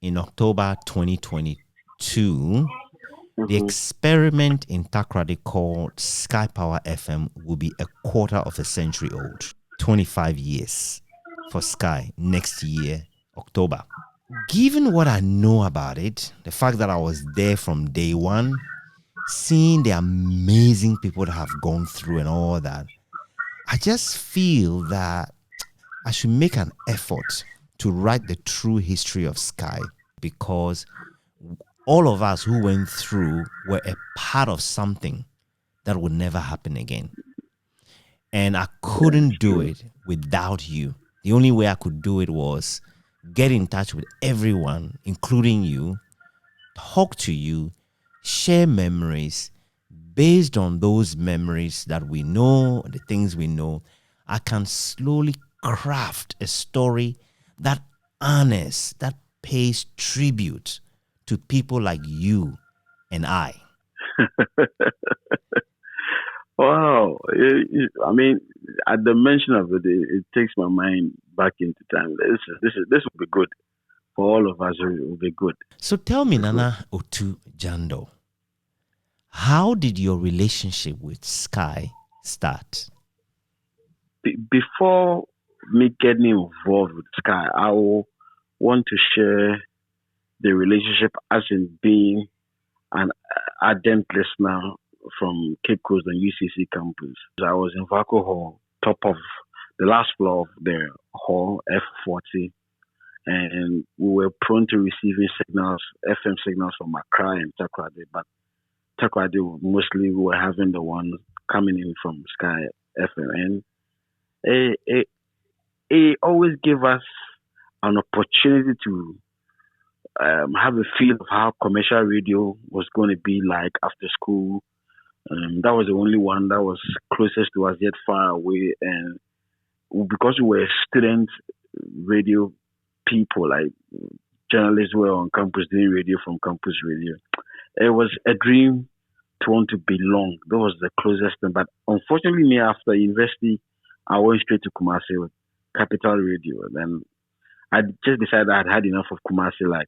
in October 2022, the experiment in Takoradi called Skyy Power FM will be a quarter of a century old. 25 years for Skyy next year, October. Given what I know about it, the fact that I was there from day one, seeing the amazing people that have gone through and all that, I just feel that I should make an effort to write the true history of Skyy, because all of us who went through were a part of something that would never happen again. And I couldn't do it without you. The only way I could do it was get in touch with everyone, including you, talk to you, share memories. Based on those memories that we know, the things we know, I can slowly craft a story that honors, that pays tribute to people like you and I. Wow. I mean, at the mention of it, it takes my mind back into time. This will be good. For all of us, it will be good. So tell me, Nana Otu Gyandoh, how did your relationship with Skyy start? Before me getting involved with Skyy, I will want to share the relationship as in being an ardent listener from Cape Coast and UCC campus. I was in Vaco Hall, top of the last floor of the hall, F40, and we were prone to receiving signals, FM signals from Accra and Takoradi, but Takoradi mostly we were having the ones coming in from Skyy FM, and it always gave us an opportunity to have a feel of how commercial radio was going to be like after school. That was the only one that was closest to us, yet far away. And because we were student radio people, like journalists were on campus doing radio from campus radio, it was a dream to want to belong. That was the closest thing. But unfortunately, me after university, I went straight to Kumasi with Capital Radio. Then I just decided I had had enough of Kumasi. Like,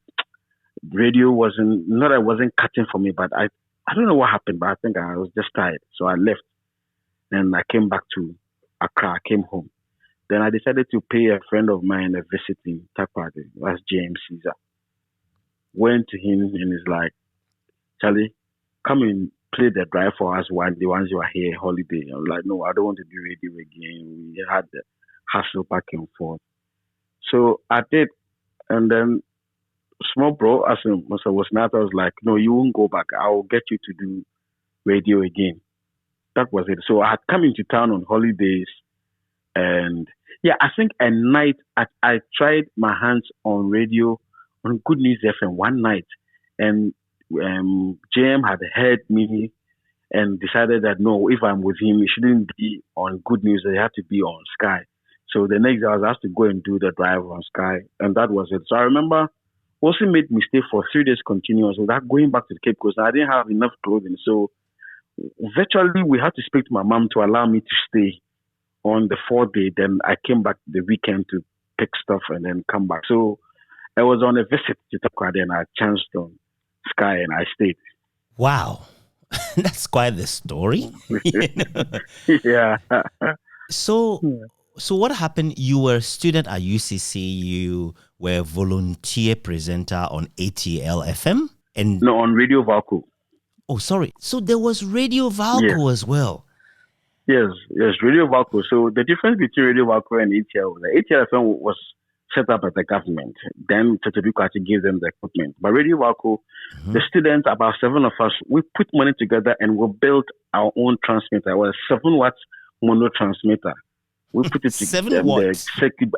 radio wasn't cutting for me, but I don't know what happened, but I think I was just tired. So I left and I came back to Accra. I came home. Then I decided to pay a friend of mine a visit in Takoradi. That's James Caesar. Went to him and he's like, Charlie, come and play the drive for us while the ones you are here holiday. I was like, no, I don't want to do radio again. We had the hassle back and forth. So I did. And then small bro, as I was not, I was like, no, you won't go back. I will get you to do radio again. That was it. So I had come into town on holidays. And yeah, I think a night I tried my hands on radio on Good News FM one night. And JM had heard me and decided that no, if I'm with him, it shouldn't be on Good News. It had to be on Skyy. So the next day I was asked to go and do the drive on Skyy, and that was it. So I remember also made mistake for 3 days continuous without going back to the Cape Coast. I didn't have enough clothing. So virtually we had to speak to my mom to allow me to stay on the 4th day. Then I came back the weekend to pick stuff and then come back. So I was on a visit to Takoradi and I chanced on Skyy and I stayed. Wow. That's quite the story. Yeah. So what happened? You were a student at UCC. You were a volunteer presenter on ATL FM? No, on Radio Valco. Oh, sorry. So there was Radio Valco as well. Yes, Radio Valco. So the difference between Radio Valco and ATL, the ATL FM was set up by the government. Then Tetebuko actually gave them the equipment. But Radio Valco, the students, about 7 of us, we put money together and we built our own transmitter. It was a 7-watt mono transmitter. We put it 7 watts.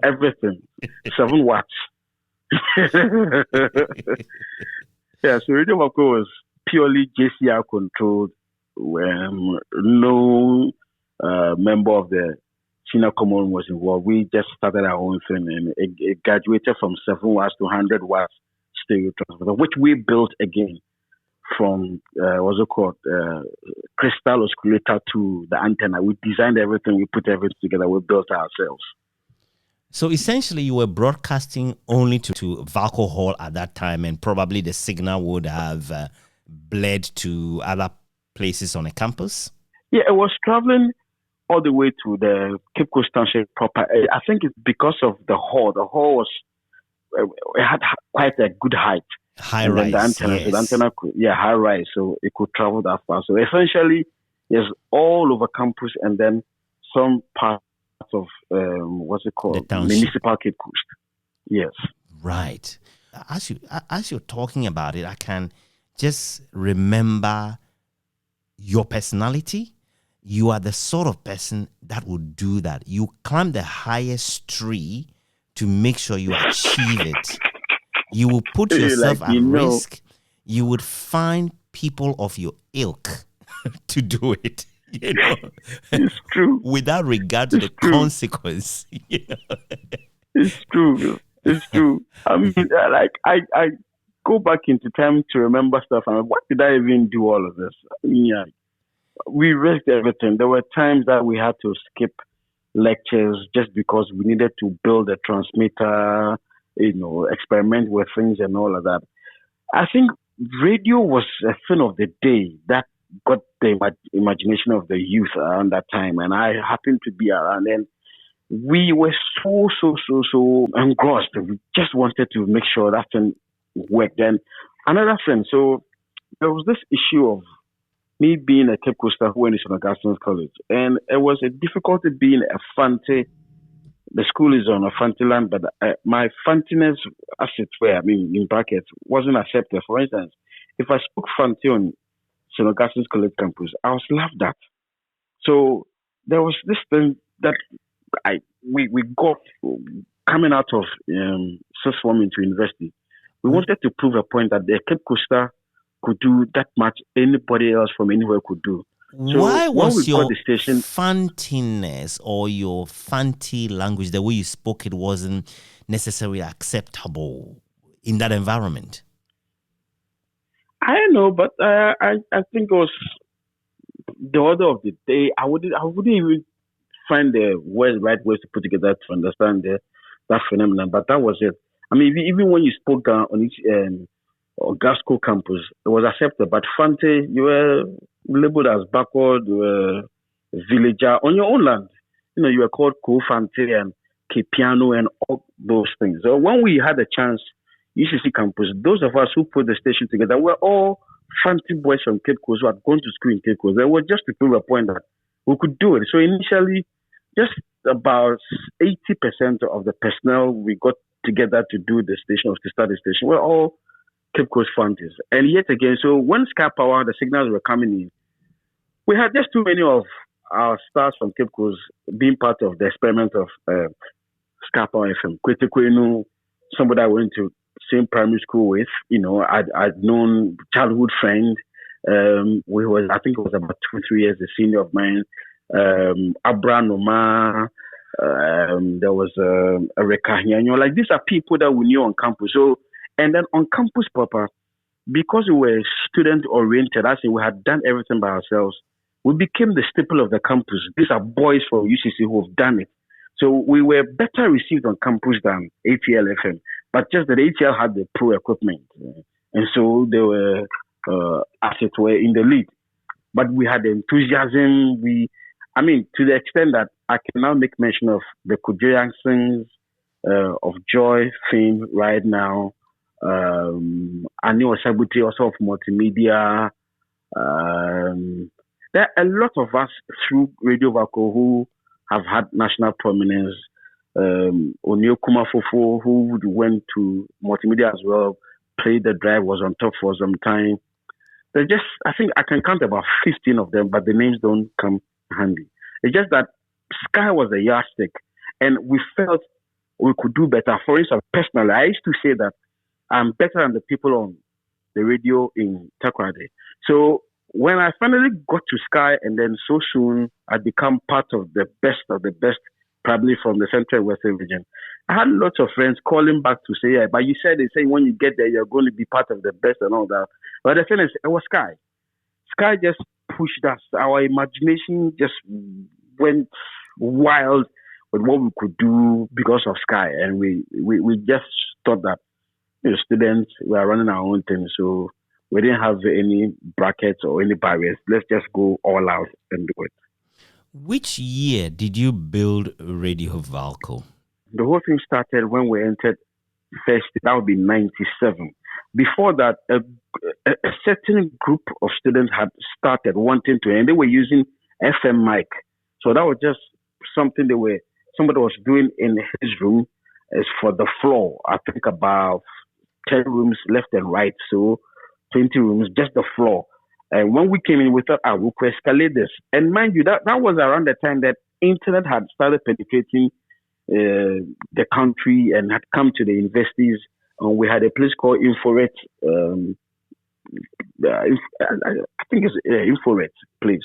Everything. 7 watts. Yeah, so Radio Valco was purely JCR controlled. No member of the senior common was involved. We just started our own thing, and it graduated from 7 watts to 100 watts stereo transmitter, which we built again from what's it called, crystal oscillator to the antenna. We designed everything, we put everything together, we built ourselves. So essentially, you were broadcasting only to Valco Hall at that time, and probably the signal would have bled to other places on a campus? Yeah, it was traveling all the way to the Cape Coast Township proper. I think it's because of the hall. The hall was, it had quite a good height. High and rise, then the antenna, yes. so the antenna could, high rise, so it could travel that far. So essentially, it's all over campus, and then some parts of what's it called, municipal Cape Coast. Yes, right. As you're talking about it, I can just remember your personality. You are the sort of person that would do that. You climb the highest tree to make sure you achieve it. You will put yourself at risk. You would find people of your ilk to do it. You know, it's true. Without regard to the consequence. You know? It's true. It's true. I mean, I go back into time to remember stuff. And what did I even do all of this? I mean, we risked everything. There were times that we had to skip lectures just because we needed to build a transmitter, experiment with things and all of that. I think radio was a thing of the day that got the imagination of the youth around that time, and I happened to be around, and we were so engrossed. We just wanted to make sure that thing worked. And another thing, so there was this issue of me being a Cape Coaster who went to St. Augustine's College, and it was a difficulty being a Fante. The school is on a Fante land, but my Fantiness, as it were, in brackets, wasn't accepted. For instance, if I spoke Fante on St. Augustine's College campus, I was laughed at. So there was this thing that we got coming out of sixth form into university. We wanted to prove a point that the Cape Coaster could do that much anybody else from anywhere could do. So why was your fantiness or your fanty language, the way you spoke, it wasn't necessarily acceptable in that environment? I don't know, but I think it was the order of the day. I wouldn't even find the right ways to put together to understand that phenomenon. But that was it. I mean, even when you spoke on each Gasco campus, it was accepted. But Fante, you were labeled as backward, you were a villager on your own land. You were called Ko-Fante and K-Piano and all those things. So when we had a chance, UCC campus, those of us who put the station together were all Fante boys from Cape Coast who had gone to school in Cape Coast. They were just to prove a point that we could do it. So initially, just about 80% of the personnel we got together to do the station or to start the station were all Cape Coast Fantes. And yet again, so when Skyy Power, the signals were coming in, we had just too many of our stars from Cape Coast being part of the experiment of Skyy Power FM. Kwete, somebody I went to same primary school with, I'd known childhood friend. I think it was about 2-3 years the senior of mine. Abra Noma, there was Erika Nyanyo. Like, these are people that we knew on campus. So, and then on campus proper, because we were student oriented, as in we had done everything by ourselves, we became the staple of the campus. These are boys from UCC who have done it. So we were better received on campus than ATL FM, but just that ATL had the pro equipment. And so they were, as it were, in the lead. But we had the enthusiasm. To the extent that I can now make mention of the Kujo Yangsons, of Joy fame right now, Ani Osabuti also of multimedia. There are a lot of us through Radio Vaco who have had national prominence. Onio Kumafofo, who went to multimedia as well, played the drive, was on top for some time. I think I can count about 15 of them, but the names don't come handy. It's just that Skyy was a yardstick, and we felt we could do better. For instance, personally, I used to say that I'm better than the people on the radio in Takoradi. So when I finally got to Skyy, and then so soon I become part of the best, probably from the Central and Western region, I had lots of friends calling back to say, yeah, but you said when you get there, you're going to be part of the best and all that. But the thing is, it was Skyy. Skyy just pushed us. Our imagination just went wild with what we could do because of Skyy, and we just thought that students were running our own thing, so we didn't have any brackets or any barriers. Let's just go all out and do it. Which year did you build Radio Valco? The whole thing started when we entered first. That would be 97. Before that, a certain group of students had started wanting to, and they were using FM mic. So that was just something somebody was doing in his room as for the floor. I think about 10 rooms left and right, so 20 rooms, just the floor. And when we came in, we thought, we could escalate this. And mind you, that was around the time that internet had started penetrating the country and had come to the universities. We had a place called Inforet. I think it's Inforet place.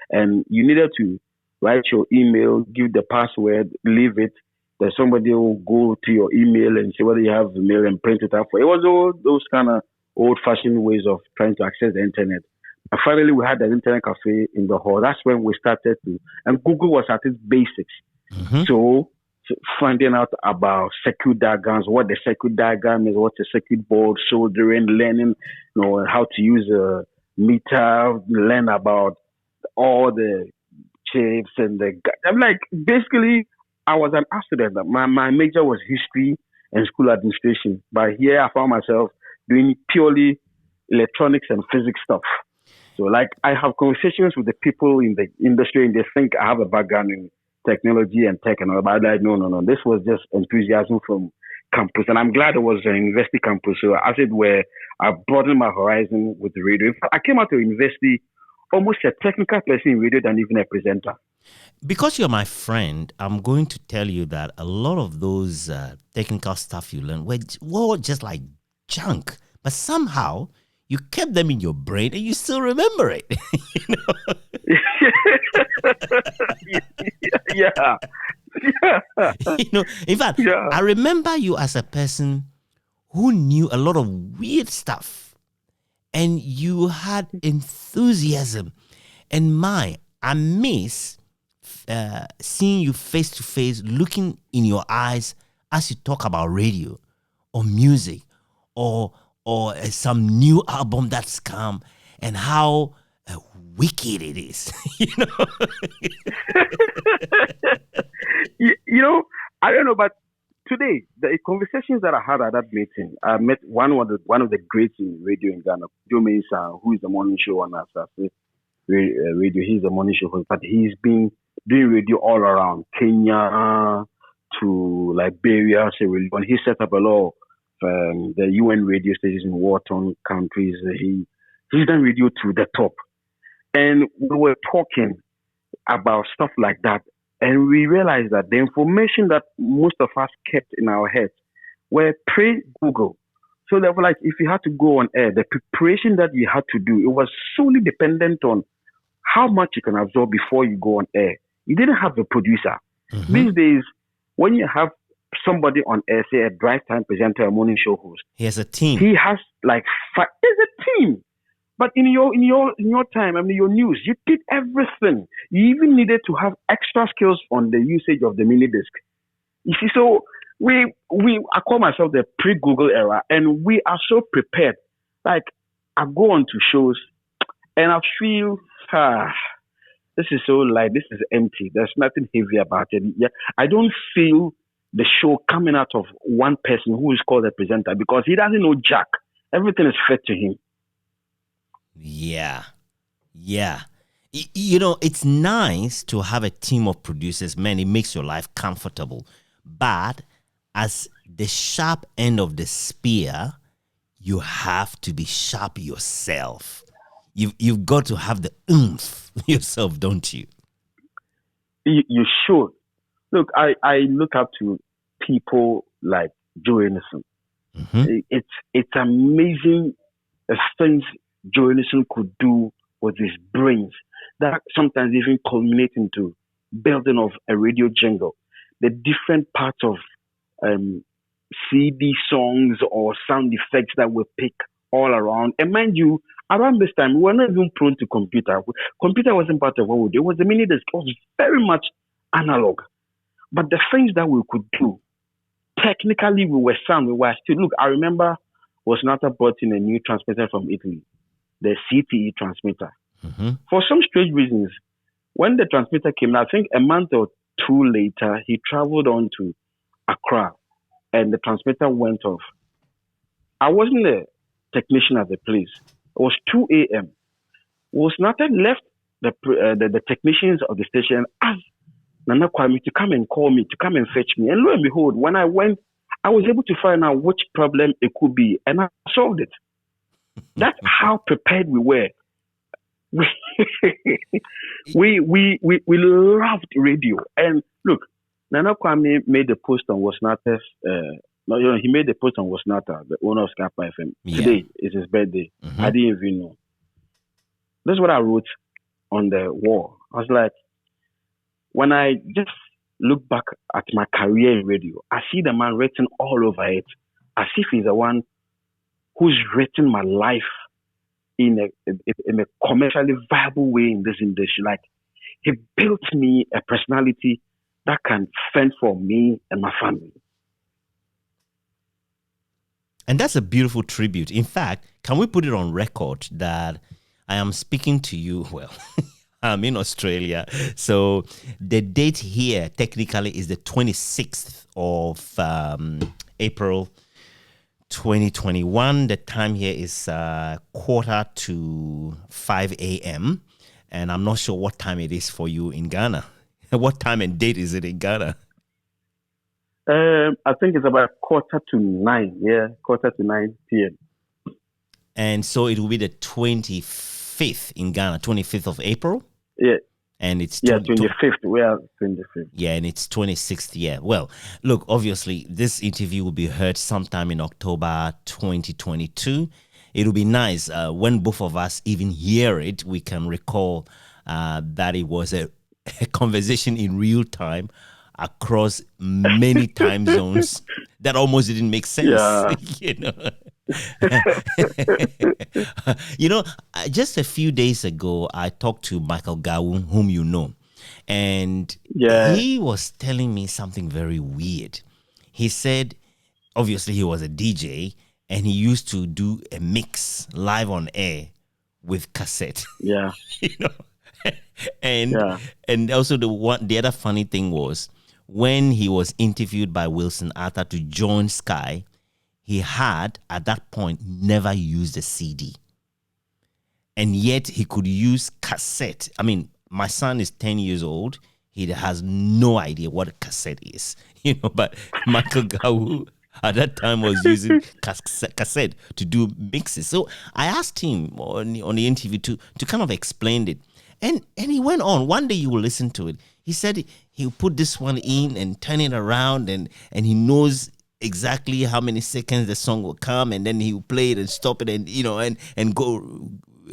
And you needed to write your email, give the password, leave it. Then somebody will go to your email and see whether you have the mail and print it out. It was all those kind of old-fashioned ways of trying to access the internet. And finally, we had an internet cafe in the hall. That's when we started to, and Google was at its basics. Mm-hmm. So finding out about circuit diagrams, what the circuit diagram is, what's a circuit board, soldering, learning, how to use a meter, learn about all the chips and I'm like, basically, I was an student. My major was history and school administration. But here I found myself doing purely electronics and physics stuff. So like I have conversations with the people in the industry and they think I have a background in technology and tech and all, but I'm like, no. This was just enthusiasm from campus. And I'm glad it was a university campus. So as it were, I broadened my horizon with the radio. I came out of university almost a technical person in radio than even a presenter. Because you're my friend, I'm going to tell you that a lot of those technical stuff you learned were just like junk. But somehow you kept them in your brain and you still remember it. Yeah. In fact, I remember you as a person who knew a lot of weird stuff and you had enthusiasm. And I miss seeing you face to face, looking in your eyes as you talk about radio or music or some new album that's come and how wicked it is. I don't know, but today the conversations that I had at that meeting, I met one of the greats in radio in Ghana, Joe Mensah, who is the morning show on radio. He's a morning show host, but he's been doing radio all around Kenya to Liberia, Sierra Leone. He set up a lot of the UN radio stations in war-torn countries. He's done radio to the top. And we were talking about stuff like that. And we realized that the information that most of us kept in our heads were pre-Google. So they were like, if you had to go on air, the preparation that you had to do, it was solely dependent on how much you can absorb before you go on air. You didn't have a producer. Mm-hmm. These days, when you have somebody on air, say a drive time presenter, a morning show host, he has a team. He has there's a team. But in your time, your news, you did everything. You even needed to have extra skills on the usage of the mini disc. You see, so I call myself the pre-Google era, and we are so prepared. Like I go on to shows, and I feel this is so light, this is empty. There's nothing heavy about it. Yeah, I don't feel the show coming out of one person who is called a presenter because he doesn't know jack. Everything is fed to him. Yeah. It's nice to have a team of producers, man. It makes your life comfortable. But as the sharp end of the spear, you have to be sharp yourself. You've got to have the oomph yourself, don't you? You should. Look, I look up to people like Joe Innocent. Mm-hmm. It's amazing things Joe Innocent could do with his brains that sometimes even culminate into building of a radio jingle. The different parts of CD songs or sound effects that we pick all around. And mind you, around this time, we were not even prone to computer. Computer wasn't part of what we did. It was a mini disc. It was very much analog. But the things that we could do, technically we were sound. We were still, look, I remember Wasnata brought in a new transmitter from Italy, the CTE transmitter. For some strange reasons, when the transmitter came, I think a month or two later, he traveled on to Accra and the transmitter went off. I wasn't a technician at the place. It was 2 a.m. Wasnata left the technicians of the station asked Nana Kwame to come and call me, to come and fetch me. And lo and behold, when I went, I was able to find out which problem it could be, and I solved it. That's how prepared we were. We loved radio. And look, Nana Kwame made a post on Wasnata's. He made a post on Wasnata, the owner of Skyy Power FM. Yeah. Today is his birthday. I didn't even know. That's what I wrote on the wall. I was like, when I just look back at my career in radio, I see the man written all over it, as if he's the one who's written my life in a commercially viable way in this industry. Like, he built me a personality that can fend for me and my family. And that's a beautiful tribute. In fact, can we put it on record that I am speaking to you? Well, I'm in Australia. So the date here technically is the 26th of April 2021. The time here is 4:45 a.m. And I'm not sure what time it is for you in Ghana. What time and date is it in Ghana? I think it's about 9:15. Yeah, 9:15 p.m. And so it will be the 25th in Ghana, 25th of April? Yeah. And it's 25th. We are 25th. Yeah, and it's 26th. Yeah. Well, look, obviously, this interview will be heard sometime in October 2022. It'll be nice when both of us even hear it, we can recall that it was a conversation in real time across many time zones that almost didn't make sense. Yeah. Just a few days ago, I talked to Michael Gawu, whom you know, and he was telling me something very weird. He said, obviously, he was a DJ, and he used to do a mix live on air with cassette. Yeah. And also the other funny thing was, when he was interviewed by Wilson Arthur to join Skyy, he had, at that point, never used a CD. And yet he could use cassette. I mean, my son is 10 years old. He has no idea what a cassette is. But Michael Gawu at that time was using cassette to do mixes. So I asked him on the interview to kind of explain it. And he went on. One day you will listen to it. He said he'll put this one in and turn it around, and he knows exactly how many seconds the song will come, and then he'll play it and stop it and and go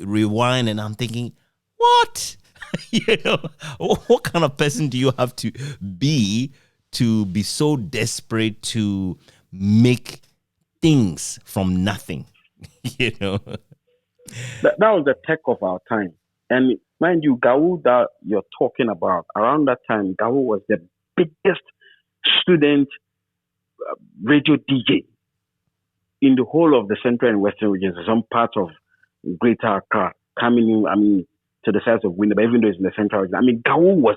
rewind. And I'm thinking, what? What kind of person do you have to be so desperate to make things from nothing? That was the tech of our time. And mind you, Gawu that you're talking about, around that time, Gawu was the biggest student radio DJ in the whole of the central and western regions, some parts of Greater Accra, coming in, to the size of Winneba, even though it's in the central region. Gawu was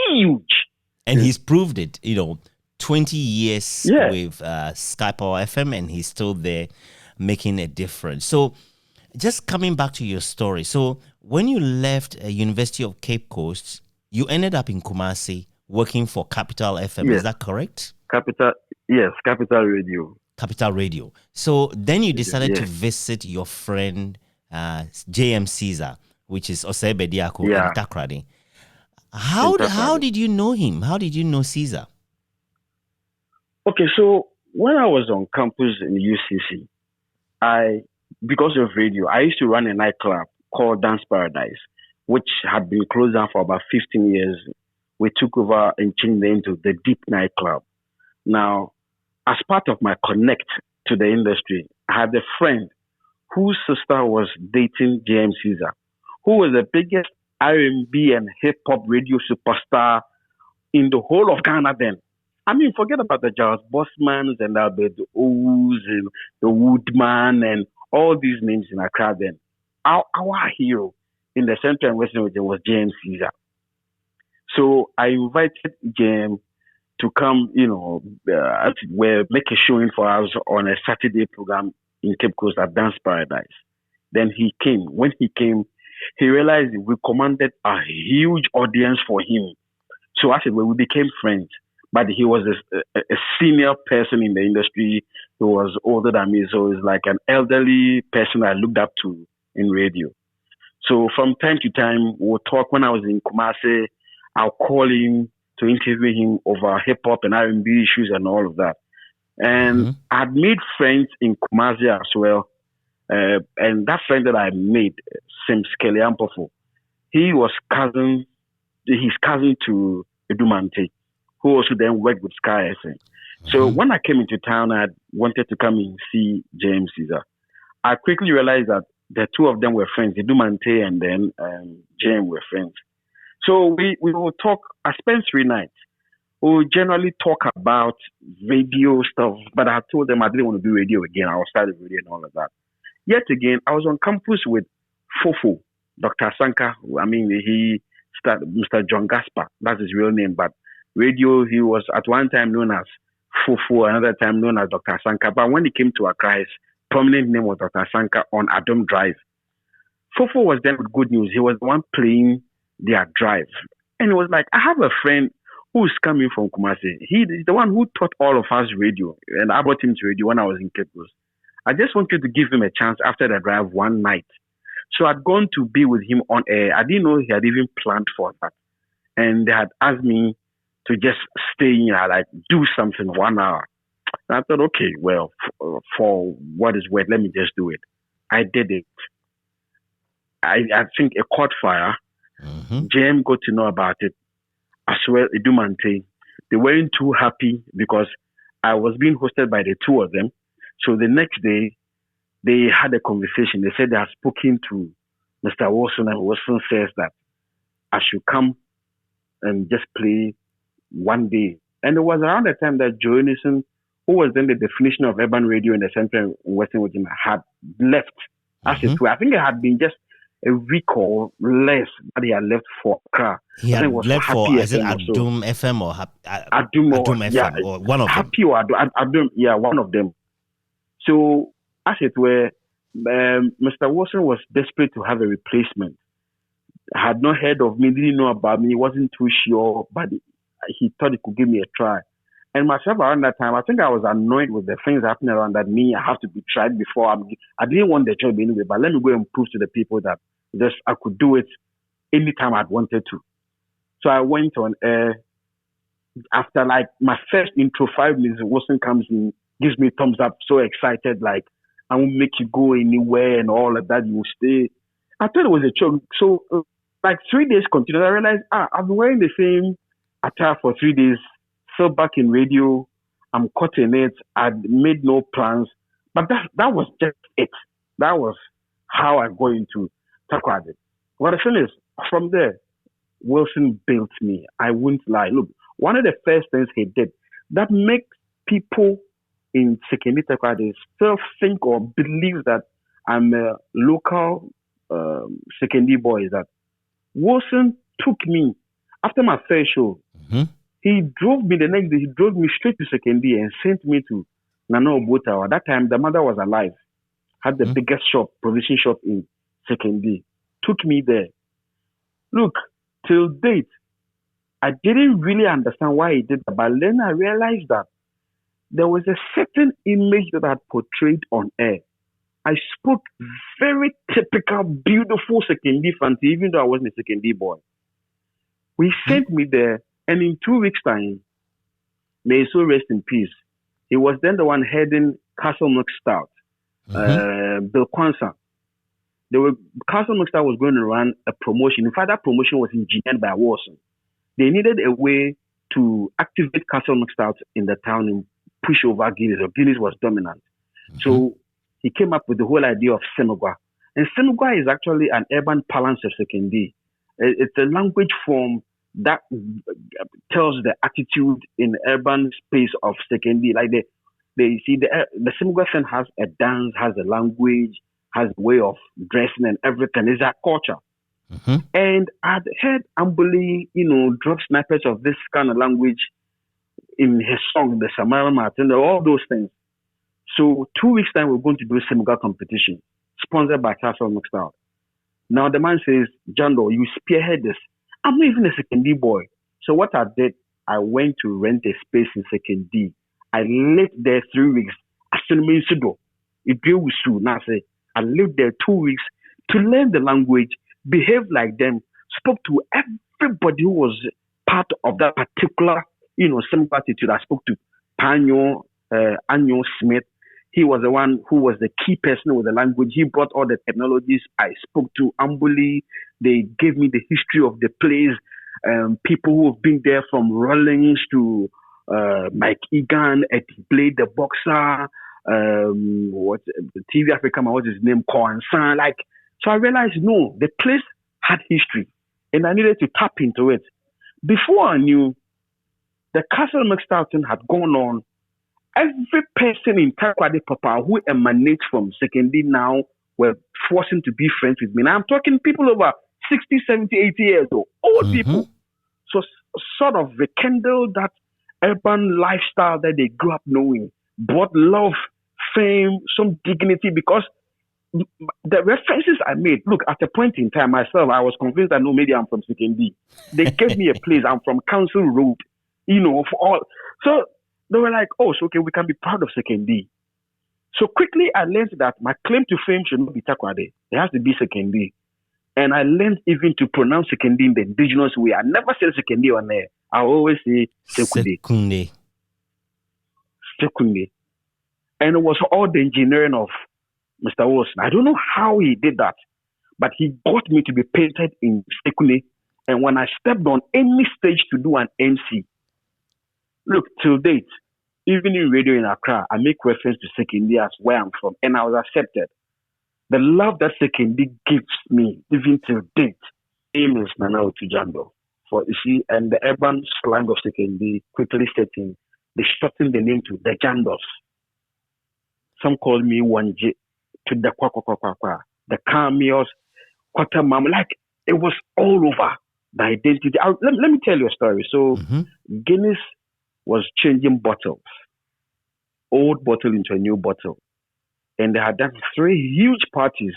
huge. And he's proved it, 20 years with Skyy Power FM, and he's still there making a difference. So just coming back to your story. So when you left University of Cape Coast, you ended up in Kumasi working for Capital FM. Yes. Is that correct? Capital Radio. Capital Radio. So then you decided to visit your friend J.M. Caesar, which is Osebe Diako in Takrady. How did you know him? How did you know Caesar? Okay, so when I was on campus in UCC, because of radio, I used to run a nightclub called Dance Paradise, which had been closed down for about 15 years. We took over and changed it into the Deep Nightclub. Now, as part of my connect to the industry, I had a friend whose sister was dating J.M. Caesar, who was the biggest R&B and hip-hop radio superstar in the whole of Ghana then. I mean, forget about the Giles Bossmans and the O's and the Woodman and all these names in Accra then. Our hero in the Central and Western region was James Caesar. So I invited James to come, make a showing for us on a Saturday program in Cape Coast at Dance Paradise. Then he came. When he came, he realized we commanded a huge audience for him. So I said, well, we became friends. But he was a senior person in the industry. He was older than me. So it's like an elderly person I looked up to in radio. So from time to time, we'll talk. When I was in Kumasi, I'll call him to interview him over hip hop and R&B issues and all of that. And I'd made friends in Kumasi as well. And that friend that I made, Skyy Power, he was his cousin to Edumante, who also then worked with Skyy FM. So when I came into town, I wanted to come and see James Caesar. I quickly realized that the two of them were friends, Edumante and then James were friends. So we will talk. I spent 3 nights. We will generally talk about radio stuff, but I told them I didn't want to do radio again. I was starting radio and all of that. Yet again, I was on campus with Fofo, Dr. Sanka. I mean, he started Mr. John Gaspar. That's his real name. But radio, he was at one time known as Fofo, another time known as Dr. Sanka. But when he came to Accra, his prominent name was Dr. Sanka on Adam Drive. Fofo was then with good news. He was the one playing their drive. And it was like, I have a friend who's coming from Kumasi. He's the one who taught all of us radio. And I brought him to radio when I was in Cape Coast. I just wanted to give him a chance after the drive one night. So I'd gone to be with him on air. I didn't know he had even planned for that. And they had asked me to just stay in, like do something 1 hour. And I thought, okay, well, for what is worth, let me just do it. I did it. I think it caught fire. JM got to know about it as well. Edumante, they weren't too happy because I was being hosted by the two of them. So the next day, they had a conversation. They said they had spoken to Mr. Wilson, and Wilson says that I should come and just play one day. And it was around the time that Joe Nison, who was then the definition of urban radio in the Central and Western region, had left. I think it had been just a week or less that he had left for Accra. He had left for, is it Adum FM or Adum FM or one of them? Happy or Adum, yeah, one of them. So, as it were, Mr. Wilson was desperate to have a replacement. Had not heard of me, didn't know about me, wasn't too sure, but he thought he could give me a try. And myself around that time, I think I was annoyed with the things happening around that I have to be tried before. I didn't want the job anyway, but let me go and prove to the people that I could do it anytime I'd wanted to. So I went on air. After like my first intro, 5 minutes, Wilson comes in, gives me thumbs up, so excited, like, I won't make you go anywhere and all of that, you will stay. I thought it was a joke. So like 3 days continued, I realized, I've been wearing the same attire for 3 days, still back in radio, I'm caught in it, I'd made no plans, but that was just it. That was how I got into Takrady. But the thing is, from there, Wilson built me. I wouldn't lie. Look, one of the first things he did that makes people in Sekendi Takrady still think or believe that I'm a local Sekendi boy is that Wilson took me after my first show. He drove me the next day. He drove me straight to Sekendi and sent me to Nana Obota. At that time, the mother was alive. Had the biggest shop, provision shop in Sekendi. Took me there. Look, till date, I didn't really understand why he did that. But then I realized that there was a certain image that I had portrayed on air. I spoke very typical, beautiful Sekendi fancy, even though I wasn't a Sekendi boy. We sent me there, and in 2 weeks' time, may he so rest in peace. He was then the one heading Castle Milk Stout, Bill Kwanzaa. Castle Milk Stout was going to run a promotion. In fact, that promotion was engineered by Wilson. They needed a way to activate Castle Milk Stout in the town and push over Guinness, or Guinness was dominant. So he came up with the whole idea of Semigwa. And Semigwa is actually an urban parlance of Sekendi. It's a language form that tells the attitude in urban space of secondary. Like they see the Senegal thing has a dance, has a language, has a way of dressing and everything. It's a culture. Mm-hmm. And I'd heard Ambuli, drop snippets of this kind of language in his song, the Samara Martin, all those things. So 2 weeks time, we're going to do a Senegal competition, sponsored by Castle Mixed Out. Now the man says, Gyandoh, you spearhead this. I'm not even a secondary boy. So what I did, I went to rent a space in secondary. I lived there 3 weeks. I lived there 2 weeks to learn the language, behave like them, spoke to everybody who was part of that particular, same attitude. I spoke to Panyo, Anyo Smith. He was the one who was the key person with the language. He brought all the technologies. I spoke to Ambuli. They gave me the history of the place. People who have been there from Rollins to Mike Egan, Eddie Blade, the boxer, TV Africa, what's his name, Koan San. So I realized, no, the place had history, and I needed to tap into it. Before I knew, the Castle McStarton had gone on. Every person in Takrady Papa who emanates from secondary now were forcing to be friends with me. Now I'm talking people over 60, 70, 80 years old, old people. So sort of rekindle that urban lifestyle that they grew up knowing, brought love, fame, some dignity, because the references I made, look, at a point in time myself, I was convinced that no, maybe I'm from secondary. They gave me a place. I'm from Council Road, for all. So they were like, oh, so okay, we can be proud of secondary. So quickly I learned that my claim to fame should not be Takrady. It has to be secondary. And I learned even to pronounce secondary in the indigenous way. I never said secondary on there. I always say Sekunde. Sekunde. And it was all the engineering of Mr. Wilson. I don't know how he did that, but he got me to be painted in Sekunde. And when I stepped on any stage to do an MC, look, till date, even in radio in Accra, I make reference to secondary as where I'm from, and I was accepted. The love that secondary gives me, even till date, name is Otu Gyandoh. For you see, and the urban slang of secondary quickly setting, they shortened the name to the Gyandohs. Some call me Wanje, to the Kwa, the Cameos, Quarter Mom. Like, it was all over the identity. Let me tell you a story. So, Guinness was changing bottles, old bottle into a new bottle. And they had done 3 huge parties.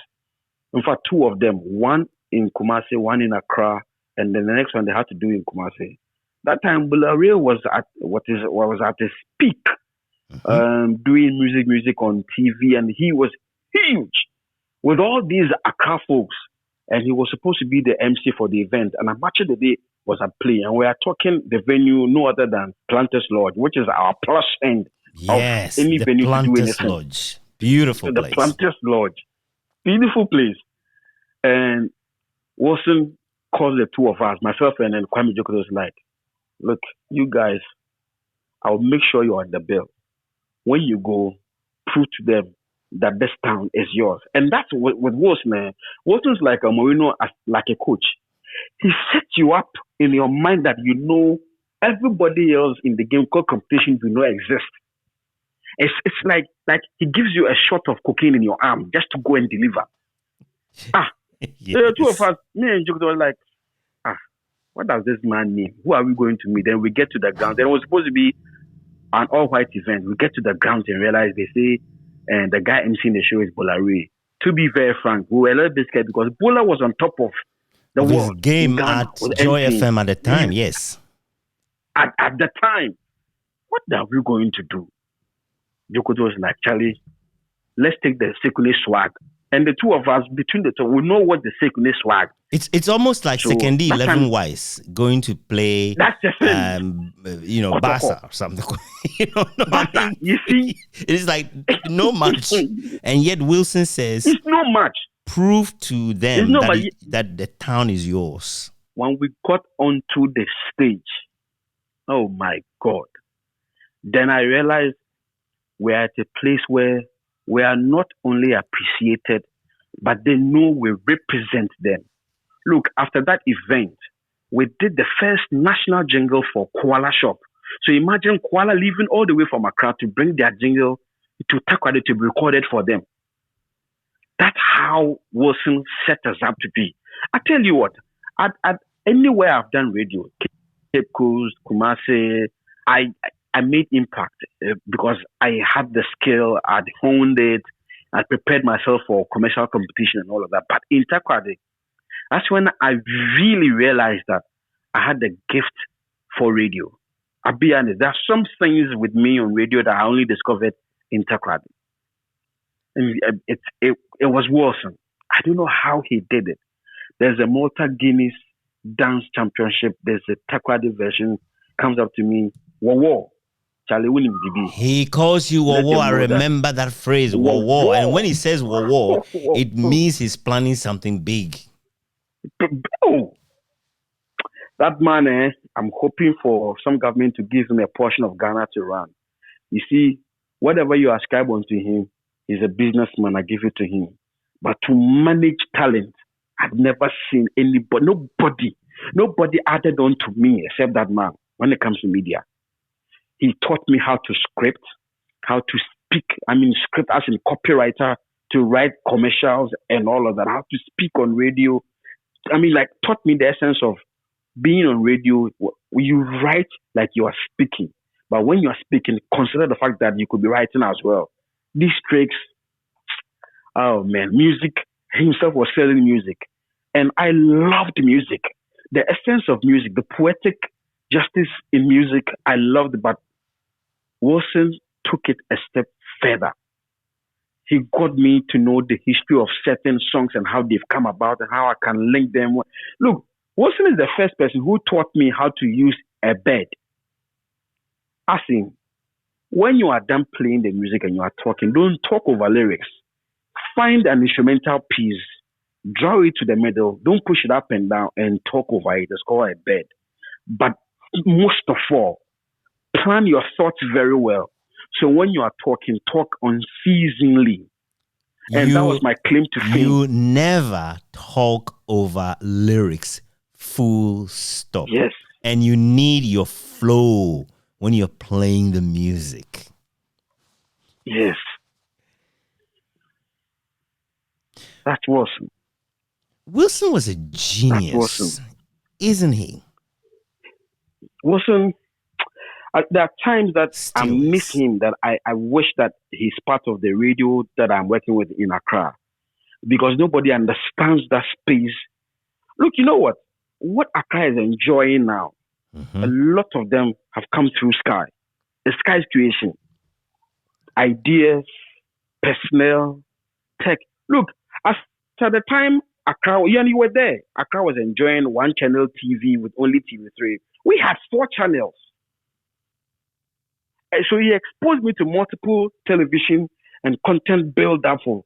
In fact, 2 of them, one in Kumasi, one in Accra, and then the next one they had to do in Kumasi. That time, Bulario was at his peak, doing music on TV, and he was huge with all these Accra folks. And he was supposed to be the MC for the event. And a match of the day was at play. And we are talking the venue no other than Planters Lodge, which is our plus end of any venue to do anything. Lodge. Beautiful place. The Planters Lodge. Beautiful place. And Wilson called the 2 of us, myself and then Kwame Joko, was like, look, you guys, I'll make sure you're on the bill. When you go, prove to them that this town is yours. And that's with Wilson, man. Wilson's like a Mourinho, like a coach. He sets you up in your mind that everybody else in the game called competition do not exist. It's like he gives you a shot of cocaine in your arm just to go and deliver. Yes. The 2 of us, me and Joko, were like, what does this man mean? Who are we going to meet? Then we get to the ground. Then it was supposed to be an all-white event. We get to the ground and realize they say, and the guy emceeing the show is Bolare. To be very frank, we were a little bit scared because Bola was on top of the world. Game at Joy FM at the time, yes. At the time, what are we going to do? Joko was like, Charlie, let's take the Sekune swag. And the 2 of us, between the 2, we know what the Sekune swag. It's almost like secondary 11 wise going to play, Barca or something. You see, it's like no match, and yet Wilson says it's no match. Prove to them that the town is yours. When we got onto the stage, oh my God! Then I realized we're at a place where we are not only appreciated, but they know we represent them. Look, after that event, we did the first national jingle for Koala Shop. So imagine Koala leaving all the way from Accra to bring their jingle to Takoradi to be recorded for them. That's how Wilson set us up to be. I tell you what, at anywhere I've done radio, Cape Coast, Kumasi, I made impact because I had the skill, I'd honed it, I prepared myself for commercial competition and all of that. But in Takoradi, that's when I really realized that I had the gift for radio. I'll be honest, there are some things with me on radio that I only discovered in Takoradi. And it was Wilson. I don't know how he did it. There's a Malta Guinness dance championship. There's a Takoradi version. Comes up to me, Wawo. Charlie Williams DB. He calls you Wawo. I remember that phrase, Wawo. And when he says Wawo, it means he's planning something big. Oh, that man, I'm hoping for some government to give him a portion of Ghana to run. You see, whatever you ascribe unto him, he's a businessman. I give it to him. But to manage talent, I've never seen nobody added on to me except that man when it comes to media. He taught me how to script, how to speak. I mean, script as in copywriter, to write commercials and all of that, how to speak on radio. I mean, like, taught me the essence of being on radio. You write like you are speaking. But when you are speaking, consider the fact that you could be writing as well. These tricks, oh man, music, himself was selling music. And I loved music. The essence of music, the poetic justice in music, I loved, but Wilson took it a step further. He got me to know the history of certain songs and how they've come about and how I can link them. Look, Wilson is the first person who taught me how to use a bed. As in, when you are done playing the music and you are talking, don't talk over lyrics. Find an instrumental piece, draw it to the middle, don't push it up and down and talk over it. It's called a bed. But most of all, plan your thoughts very well. So when you are talking, talk unceasingly. And that was my claim to fame. You never talk over lyrics, full stop. Yes. And you need your flow when you're playing the music. Yes. That's Wilson. Wilson was a genius, isn't he? Wilson, there are times that I miss him, that I wish that he's part of the radio that I'm working with in Accra. Because nobody understands that space. Look, you know what? What Accra is enjoying now, a lot of them have come through Skyy. The Skyy's creation. Ideas, personnel, tech. Look, after the time Accra, you were there. Accra was enjoying one channel TV with only TV3. We had 4 channels. And so he exposed me to multiple television and content build up for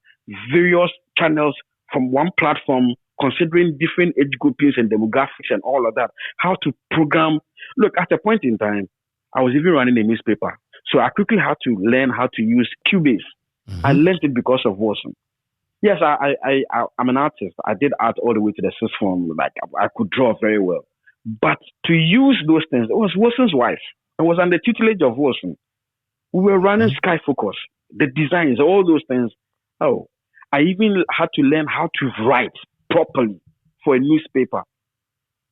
various channels from one platform, considering different age groupings and demographics and all of that. How to program. Look, at a point in time, I was even running a newspaper. So I quickly had to learn how to use Cubase. I learned it because of Wilson. Yes, I'm an artist. I did art all the way to the sixth form. Like, I could draw very well. But to use those things, it was Wilson's wife. It was under tutelage of Wilson. We were running Skyy Focus, the designs, all those things. Oh, I even had to learn how to write properly for a newspaper.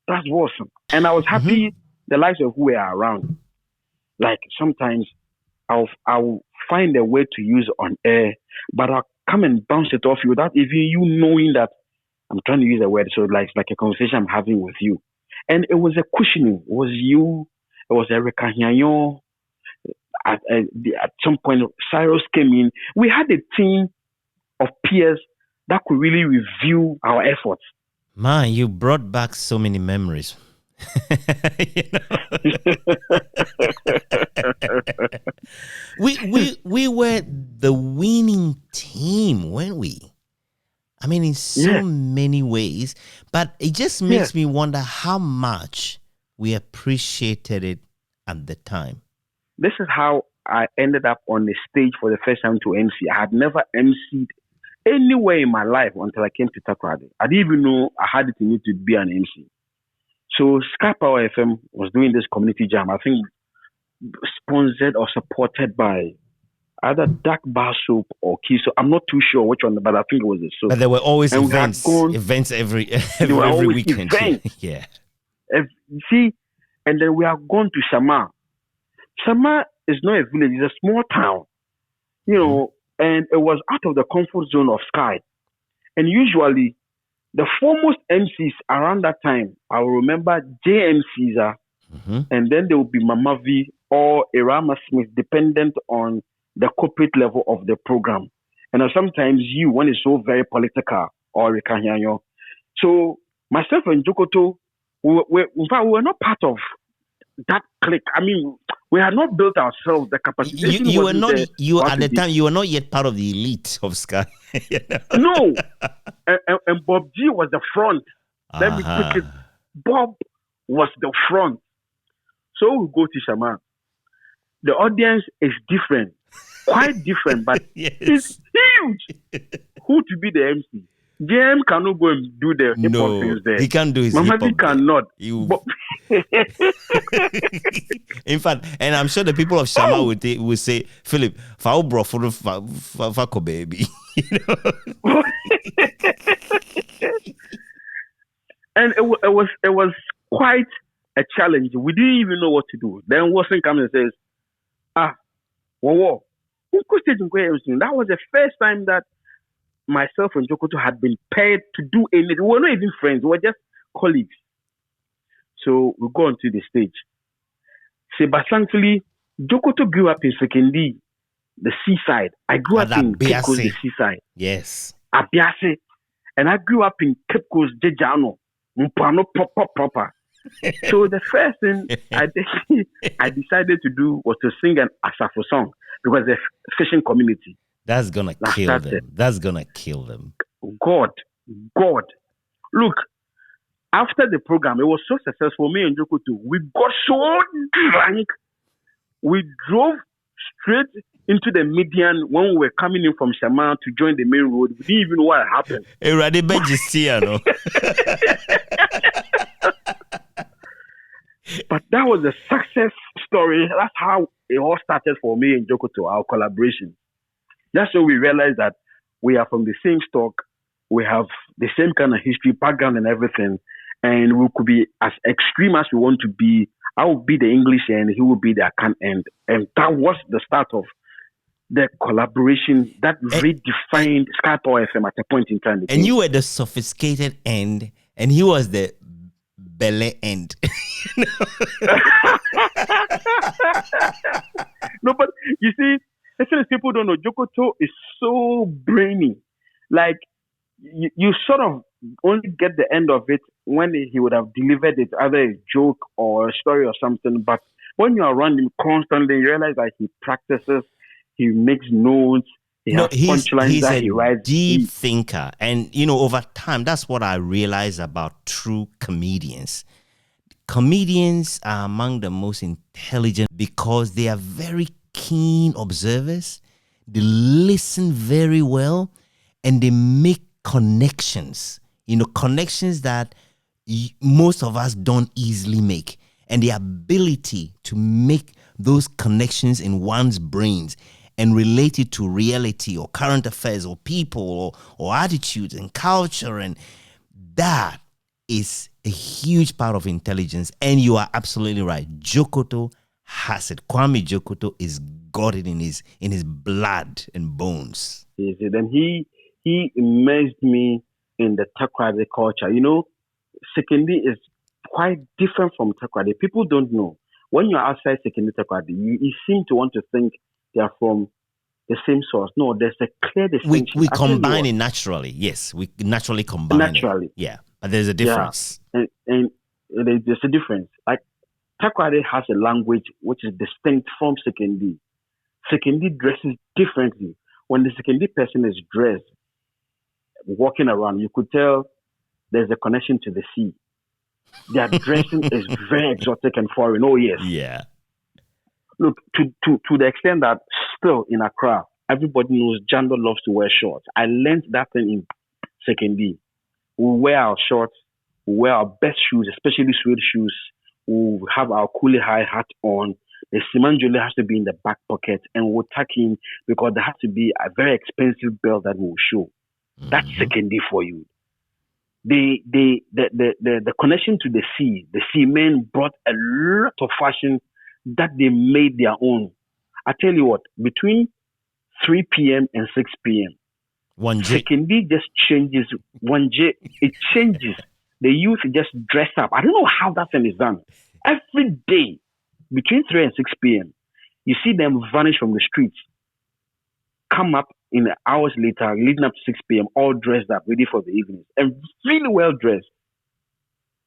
That's Wilson. And I was happy the likes of who were around. Like, sometimes I'll find a way to use on air, but I'll come and bounce it off you without even you knowing that I'm trying to use a word. So like a conversation I'm having with you. And it was a cushioning. It was you. It was Erica Hyanyon. At some point, Cyrus came in. We had a team of peers that could really review our efforts. Man, you brought back so many memories. we were the winning team, weren't we? I mean, in so many ways, but it just makes me wonder how much we appreciated it at the time. This is how I ended up on the stage for the first time to MC. I had never MC'd anywhere in my life until I came to Takoradi. I didn't even know I had it in me to be an MC. So Skyy Power FM was doing this community jam. I think sponsored or supported by either Dark Bar Soap or Key Soap. I'm not too sure which one, but I think it was the soap. But there were always And events every there were every always weekend. events. Yeah. See, and then we are gone to Sama. Sama is not a village; it's a small town, and it was out of the comfort zone of Skyy. And usually, the foremost MCs around that time, I will remember JM Caesar, and then there will be Mama V or Irama Smith, dependent on the corporate level of the program. And sometimes when it's so very political, or Rikanyanyo. So myself and Jokoto, in fact, we were not part of that clique. I mean, we had not built ourselves the capacity. You were not. You at the time. You were not yet part of the elite of Skyy. No, and Bob G was the front. Let me put it. Bob was the front. So we go to Shama. The audience is different, quite different, but it's huge. Who to be the MC? JM cannot go and do the hip hop things there. He can't do his hip hop. Mama cannot. In fact, and I'm sure the people of Shama would say, Philip, bro for the baby. And it was quite a challenge. We didn't even know what to do. Then Watson comes and says, that was the first time that myself and Jokoto had been paid to do anything. We were not even friends. We were just colleagues. So we go onto the stage. But thankfully, Jokoto grew up in Sekendi, the seaside. I grew up in Cape Coast, the seaside. Yes. Abiase. And I grew up in Cape Coast, Jejano. Mpano proper. So the first thing I decided to do was to sing an Asafo song because the fishing community. That's gonna kill them. That's gonna kill them. God. Look, after the program, it was so successful. Me and Jokoto, we got so drunk. We drove straight into the median when we were coming in from Shama to join the main road. We didn't even know what happened. But that was a success story. That's how it all started for me and Jokoto, our collaboration. That's when we realized that we are from the same stock. We have the same kind of history, background, and everything. And we could be as extreme as we want to be. I will be the English end, he will be the account end. And that was the start of the collaboration that redefined Skyy Power FM at a point in time. And you were the sophisticated end, and he was the belly end. No, but you see, the thing is, people don't know, Jokoto is so brainy. Like, you sort of only get the end of it when he would have delivered it, either a joke or a story or something. But when you are around him constantly, you realize that he practices, he makes notes, he's that he writes. Deep thinker. And, over time, that's what I realized about true comedians. Comedians are among the most intelligent because they are very keen observers. They listen very well and they make connections. Connections that most of us don't easily make. And the ability to make those connections in one's brains and relate it to reality or current affairs or people or attitudes and culture. And that is a huge part of intelligence. And you are absolutely right. Jokoto has it. Kwame Jokoto is got it in his blood and bones. Yes, and he immersed me in the Takrade culture. Sekendi is quite different from Takrade. People don't know. When you're outside Sekendi Takrade, you seem to want to think they are from the same source. No, there's a clear distinction. We combine it naturally. Yes, we naturally combine it. Yeah, but there's a difference. Yeah. And there's a difference. Like, Takrade has a language which is distinct from Sekendi. Sekendi dresses differently. When the Sekendi person is dressed, walking around, you could tell there's a connection to the sea. Their dressing is very exotic and foreign. Oh, yes. Yeah. Look, to the extent that still in Accra, everybody knows Gyandoh loves to wear shorts. I learned that thing in Sekendi. We wear our shorts We wear our best shoes, especially suede shoes. We have our coolie high hat on. The Simanjole has to be in the back pocket, and we'll tuck in because there has to be a very expensive belt that will show. That's secondary for you. The connection to the sea men brought a lot of fashion that they made their own. I tell you what, between 3 p.m. and 6 p.m., secondary just changes. It changes. The youth just dress up. I don't know how that thing is done. Every day, between 3 and 6 p.m., you see them vanish from the streets, come up in hours later, leading up to 6 p.m., all dressed up, ready for the evening, and really well dressed.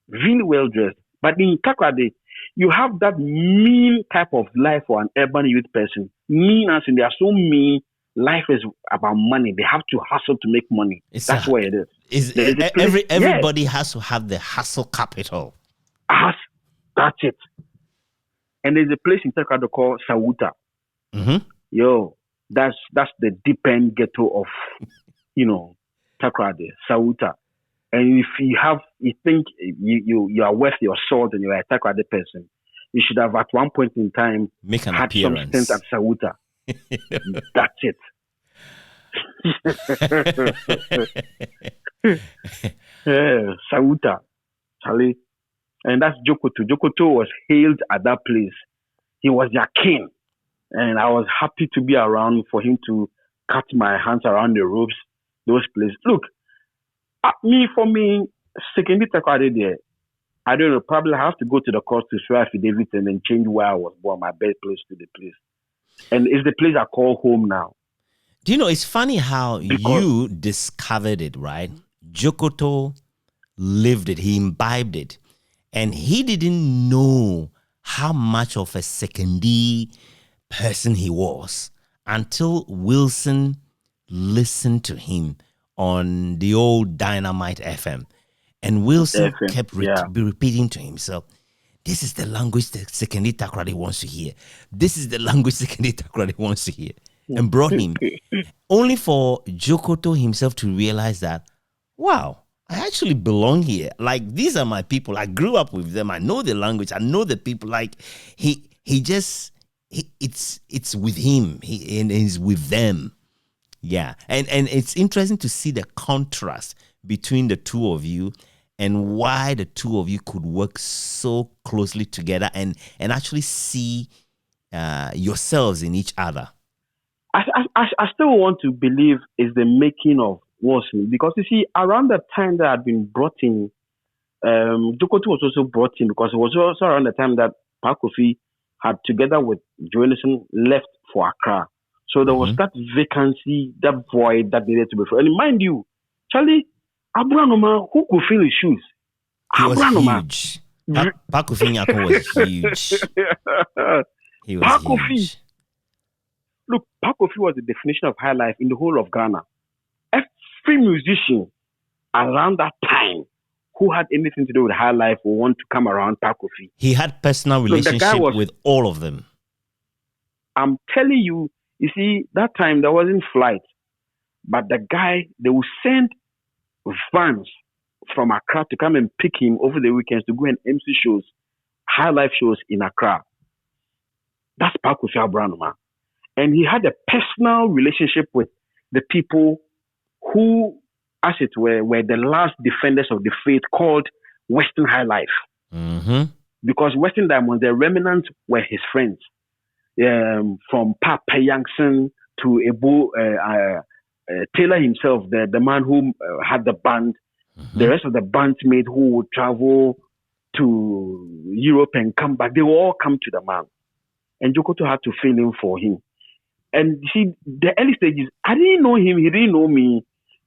Really well dressed. But in Takoradi, you have that mean type of life for an urban youth person. Mean as in they are so mean. Life is about money. They have to hustle to make money. That's where it is. Everybody has to have the hustle capital. That's it. And there's a place in Takoradi called Sawuta. Yo, that's the deep end ghetto of, Takoradi, Sawuta. And if you think you are worth your salt and you are a Takoradi person, you should have at one point in time make an had appearance. some stint at Sawuta. That's it. Sawuta, Charlie. And that's Jokoto. Jokoto was hailed at that place. He was their king. And I was happy to be around for him to cut my hands around the ropes, those places. Look, for me, secondary Takoradi there, I don't know, probably I have to go to the court to swear affidavit and then change where I was born, my birthplace to the place. And it's the place I call home now. Do you know, it's funny how you discovered it, right? Jokoto lived it, he imbibed it. And he didn't know how much of a secondary person he was until Wilson listened to him on the old Dynamite FM. And Wilson kept repeating to himself, this is the language that secondary Takoradi wants to hear. This is the language secondary Takoradi wants to hear. And brought him. Only for Jokoto himself to realize that, wow, I actually belong here. Like, these are my people. I grew up with them. I know the language. I know the people. Like, it's with him. He's with them. Yeah. And it's interesting to see the contrast between the two of you and why the two of you could work so closely together and actually see yourselves in each other. I still want to believe is the making of Wilson, because you see, around the time that I'd been brought in, Jokoto was also brought in because it was also around the time that Pakofi had, together with Joelison, left for Accra. So there was that vacancy, that void that needed to be filled. And mind you, Charlie, Abranoma, who could fill his shoes? He was huge. Pakofi Nyakpo was huge. He was huge. Look, Pakofi was the definition of high life in the whole of Ghana. Every musician around that time who had anything to do with high life will want to come around Pakofi. He had personal relationship with all of them. I'm telling you, you see, that time there wasn't flight. But the guy, they would send vans from Accra to come and pick him over the weekends to go and MC shows, high life shows in Accra. That's Pakofi Abranoma. And he had a personal relationship with the people who, as it were the last defenders of the faith called Western High Life. Because Western Diamonds, the remnants were his friends. From Papa Yankson to Taylor himself, the man who had the band, the rest of the bandmates who would travel to Europe and come back, they will all come to the man. And Jokoto had to fill in for him. And you see, the early stages, I didn't know him, he didn't know me.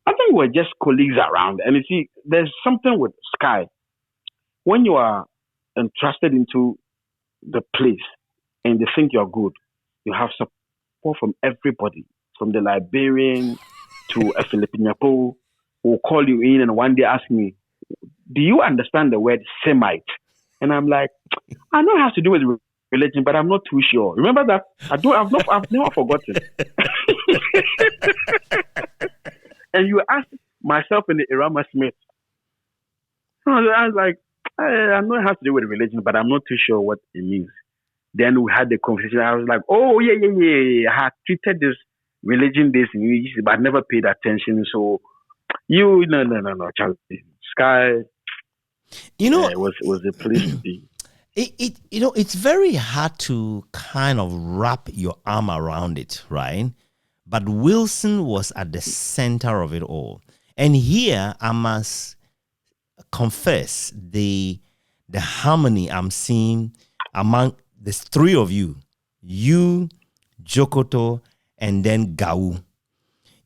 I think we're just colleagues around. And you see, there's something with Skyy. When you are entrusted into the place and they think you're good, you have support from everybody, from the librarian to a Phillip Nyakpo, who will call you in and one day ask me, do you understand the word Semite? And I'm like, I know it has to do with religion, but I'm not too sure. Remember that? I've never forgotten. And you ask myself and the Irama Smith, I was like, I know it has to do with religion, but I'm not too sure what it means. Then we had the conversation. I was like, oh, yeah. I had treated this religion this in UGC, but I never paid attention. So, no, Charlie. Skyy You know, was a place to be. it's very hard to kind of wrap your arm around it, right? But Wilson was at the center of it all. And here I must confess the harmony I'm seeing among the three of you, Jokoto, and then Gau.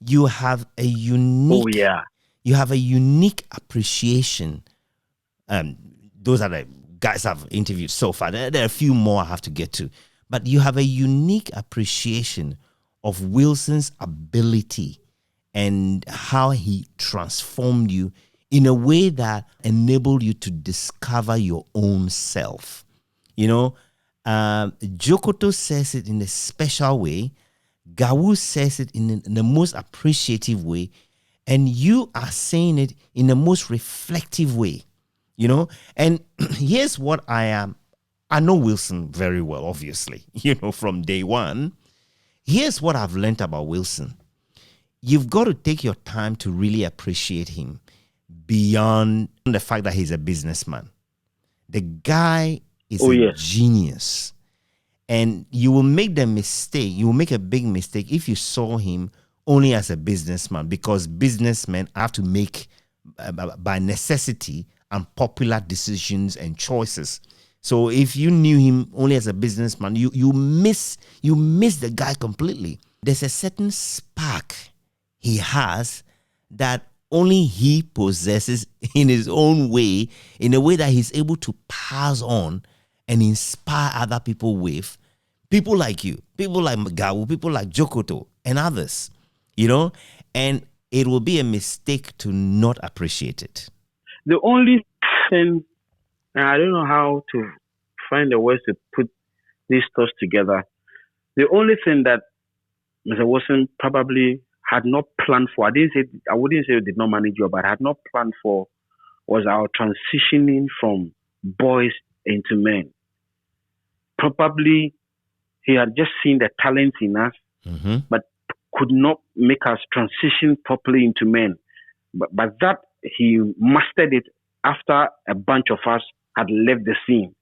You have a unique, you have a unique appreciation. Those are the guys I've interviewed so far. There are a few more I have to get to, but you have a unique appreciation of Wilson's ability and how he transformed you in a way that enabled you to discover your own self. You know, Jokoto says it in a special way. Gawu says it in the most appreciative way. And you are saying it in the most reflective way. You know, and here's what I am. I know Wilson very well, obviously, from day one. Here's what I've learned about Wilson. You've got to take your time to really appreciate him beyond the fact that he's a businessman. The guy is a genius. And you will make the mistake, you will make a big mistake if you saw him only as a businessman, because businessmen have to make, by necessity, unpopular decisions and choices. So if you knew him only as a businessman, you miss the guy completely. There's a certain spark he has that only he possesses in his own way, in a way that he's able to pass on and inspire other people with. People like you, people like Gawu, people like Jokoto, and others, and it will be a mistake to not appreciate it. The only thing, and I don't know how to find the words to put these thoughts together. The only thing that Mr. Wilson probably had not planned for, I wouldn't say he did not manage you, but had not planned for, was our transitioning from boys into men. Probably he had just seen the talent in us, but could not make us transition properly into men. But that he mastered it after a bunch of us had left the scene.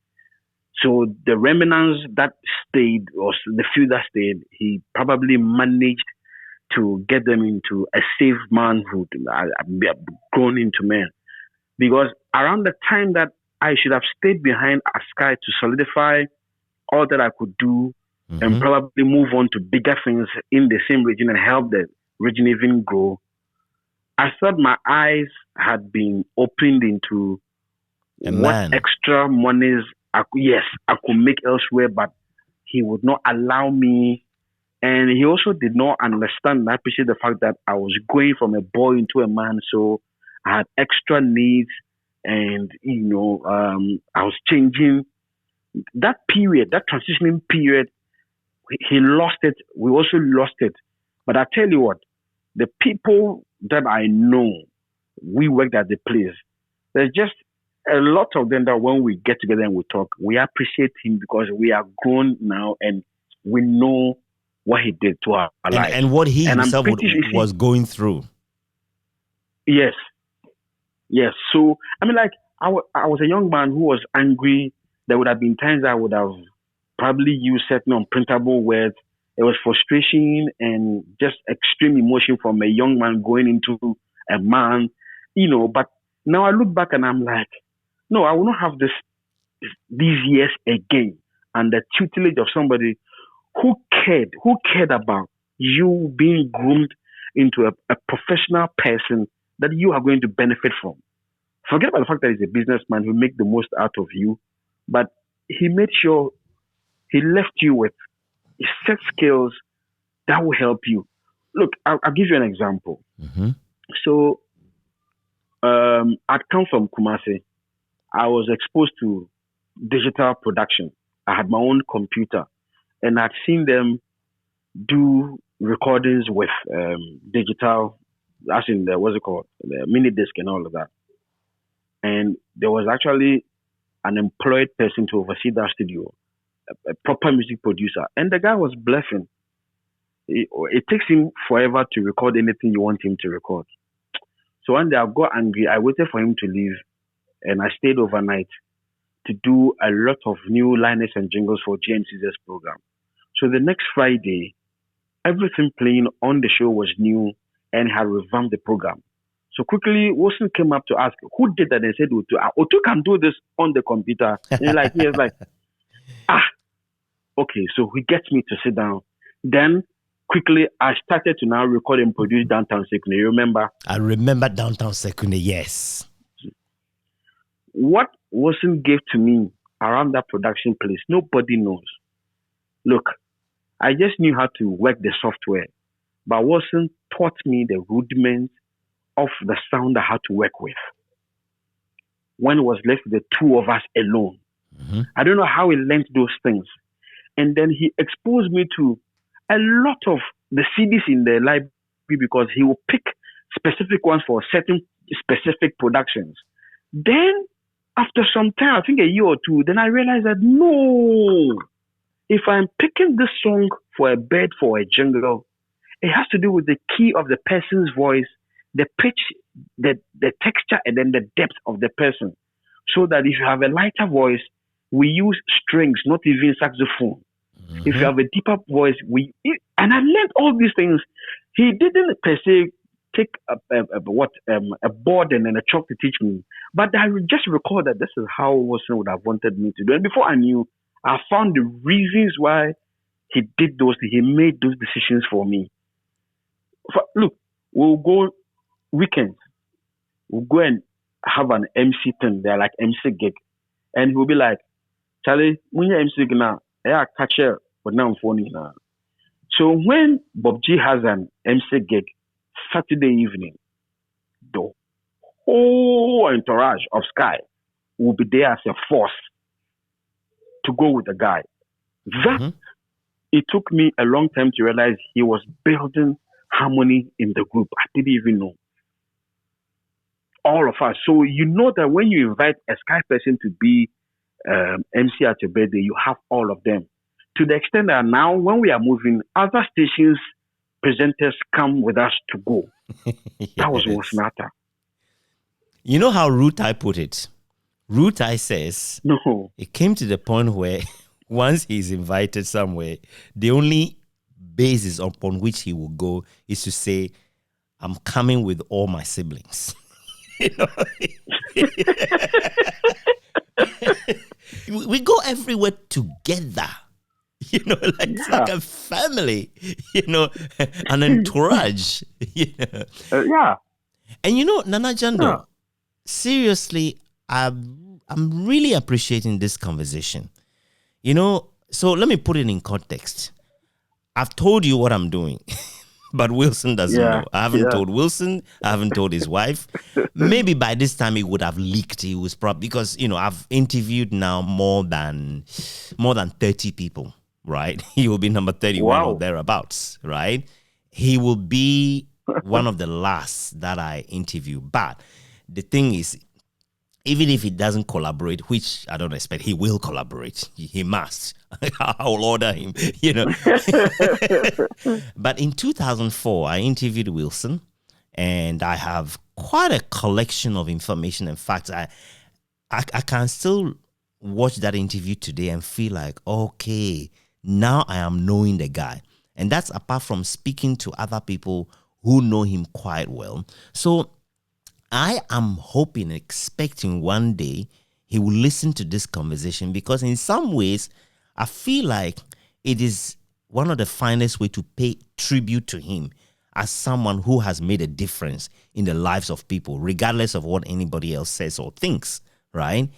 So the remnants that stayed, or the few that stayed, he probably managed to get them into a safe manhood, grown into men. Because around the time that I should have stayed behind at Skyy to solidify all that I could do and probably move on to bigger things in the same region and help the region even grow, I thought my eyes had been opened into what extra monies I could make elsewhere, but he would not allow me. And he also did not understand and appreciate the fact that I was going from a boy into a man, so I had extra needs, and I was changing. That period, that transitioning period, he lost it. We also lost it. But I tell you what, the people that I know, we worked at the place, there's just a lot of them that when we get together and we talk, we appreciate him because we are grown now and we know what he did to our life. And what he himself was going through. Yes. So, I was a young man who was angry. There would have been times I would have probably used certain unprintable words. It was frustration and just extreme emotion from a young man going into a man, but now I look back and I'm like, no, I will not have these years again. And the tutelage of somebody who cared about you being groomed into a professional person that you are going to benefit from. Forget about the fact that he's a businessman who make the most out of you, but he made sure he left you with set skills that will help you. Look, I'll give you an example. So, I'd come from Kumasi. I was exposed to digital production. I had my own computer, and I'd seen them do recordings with digital, as in the mini disc and all of that. and there was actually an employed person to oversee that studio, a proper music producer, and the guy was bluffing. It takes him forever to record anything you want him to record. So one day I got angry. I waited for him to leave, and I stayed overnight to do a lot of new liners and jingles for GMC's program. So the next Friday, everything playing on the show was new and had revamped the program. So quickly, Wilson came up to ask, who did that? And said, Otu. Otu can do this on the computer. And he was like, okay. So he gets me to sit down. Then quickly, I started to now record and produce Downtown Sekune. You remember? I remember Downtown Sekune, yes. What Wilson gave to me around that production place, nobody knows. Look, I just knew how to work the software, but Wilson taught me the rudiments of the sound I had to work with. When it was left with the two of us alone. Mm-hmm. I don't know how he learned those things. And then he exposed me to a lot of the CDs in the library because he will pick specific ones for certain specific productions. Then, after some time, I think a year or two, then I realized that no, if I'm picking this song for a bed, for a jingle, it has to do with the key of the person's voice, the pitch, the texture, and then the depth of the person. So that if you have a lighter voice, we use strings, not even saxophone. Mm-hmm. If you have a deeper voice, and I learned all these things. He didn't per se take a board and a chalk to teach me, but I just recall that this is how Wilson would have wanted me to do. And before I knew, I found the reasons why he did those. He made those decisions for me. Look, we'll go weekends. We'll go and have an MC thing. They're like MC gig, and he'll be like, "Charlie, when you MC gig now, I catch her, but now I'm phoning now." So when Bob G has an MC gig Saturday evening, the whole entourage of Skyy will be there as a force to go with the guy. That it took me a long time to realize he was building harmony in the group. I didn't even know. All of us. So you know that when you invite a Skyy person to be MC at your birthday, you have all of them. To the extent that now when we are moving, other stations presenters come with us to go. Yes. That was what's matter. You know how Rutai put it? Rutai says, no. It came to the point where once he's invited somewhere, the only basis upon which he will go is to say, I'm coming with all my siblings. You know? We go everywhere together. You know, like it's like a family, you know, an entourage. You know? Yeah. And you know, Nana Gyandoh, seriously, I'm really appreciating this conversation. You know, so let me put it in context. I've told you what I'm doing, but Wilson doesn't know. I haven't told Wilson. I haven't told his wife. Maybe by this time it would have leaked. He was probably, because, you know, I've interviewed now more than 30 people, right? He will be number 31 or thereabouts, right? He will be one of the last that I interview. But the thing is, even if he doesn't collaborate, which I don't expect, he will collaborate. He must. I will order him, you know. But in 2004, I interviewed Wilson, and I have quite a collection of information. In fact, I can still watch that interview today and feel like, okay, now I am knowing the guy. And that's apart from speaking to other people who know him quite well. So I am hoping, expecting one day he will listen to this conversation, because in some ways, I feel like it is one of the finest way to pay tribute to him as someone who has made a difference in the lives of people, regardless of what anybody else says or thinks, right?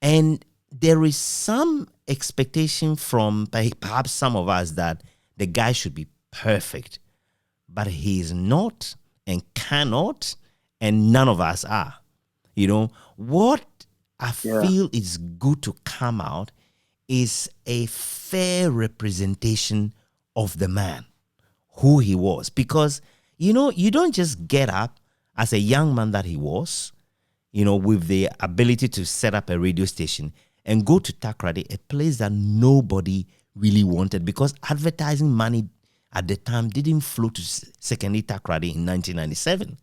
And there is some expectation from perhaps some of us that the guy should be perfect, but he is not and cannot, and none of us are. You know, what I feel is good to come out is a fair representation of the man, who he was. Because, you know, you don't just get up as a young man that he was. with the ability to set up a radio station and go to Takoradi, a place that nobody really wanted because advertising money at the time didn't flow to Secondary Takoradi in 1997.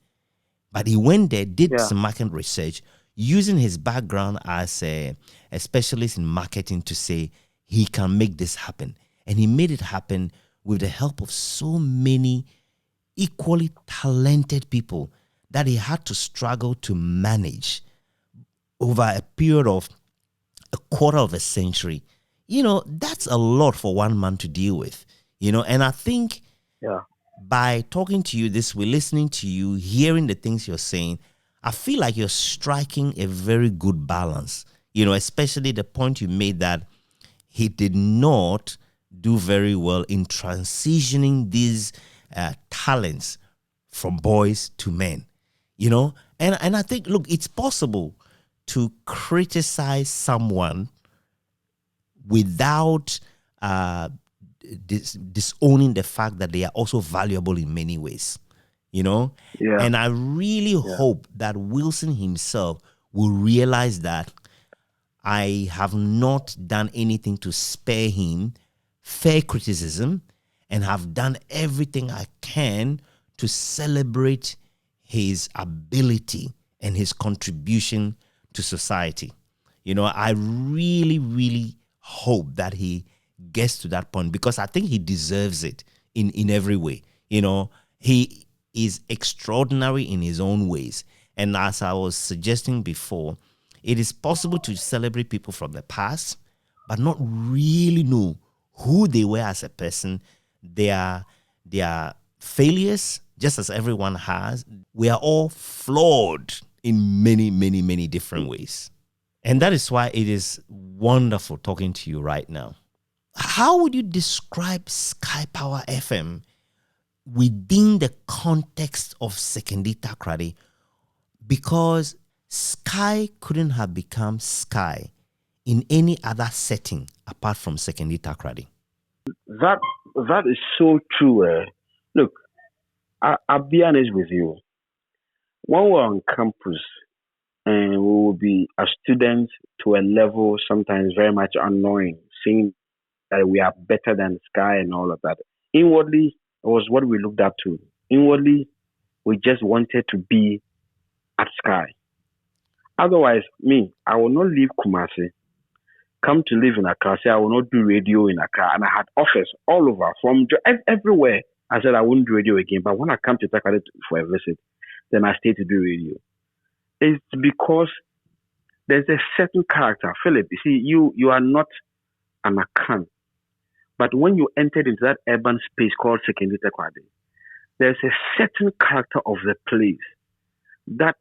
But he went there, did some market research, using his background as a specialist in marketing to say he can make this happen. And he made it happen with the help of so many equally talented people that he had to struggle to manage over a period of a quarter of a century. That's a lot for one man to deal with, and I think by talking to you this way, listening to you, hearing the things you're saying, I feel like you're striking a very good balance, especially the point you made that he did not do very well in transitioning these talents from boys to men, and I think, look, it's possible to criticize someone without disowning the fact that they are also valuable in many ways, and I really hope that Wilson himself will realize that I have not done anything to spare him fair criticism and have done everything I can to celebrate his ability and his contribution to society. I really, really hope that he gets to that point because I think he deserves it in every way. He is extraordinary in his own ways. And as I was suggesting before, it is possible to celebrate people from the past, but not really know who they were as a person, their failures, just as everyone has. We are all flawed in many, many, many different ways. And that is why it is wonderful talking to you right now. How would you describe Skyy Power FM within the context of Secondary Takoradi? Because Skyy couldn't have become Skyy in any other setting apart from Secondary Takoradi. That is so true. Look, I'll be honest with you. When we're on campus and we will be a student to a level sometimes very much annoying, saying that we are better than Skyy and all of that. Inwardly, it was what we looked up to. Inwardly, we just wanted to be at Skyy. Otherwise, I will not leave Kumasi, come to live in Accra, say I will not do radio in Accra. And I had offers all over, from everywhere. I said I wouldn't do radio again. But when I come to Takoradi for a visit, then I stay to do radio. It's because there's a certain character. Philip, you see, you are not an Akan. But when you entered into that urban space called Secondary Takoradi, there's a certain character of the place that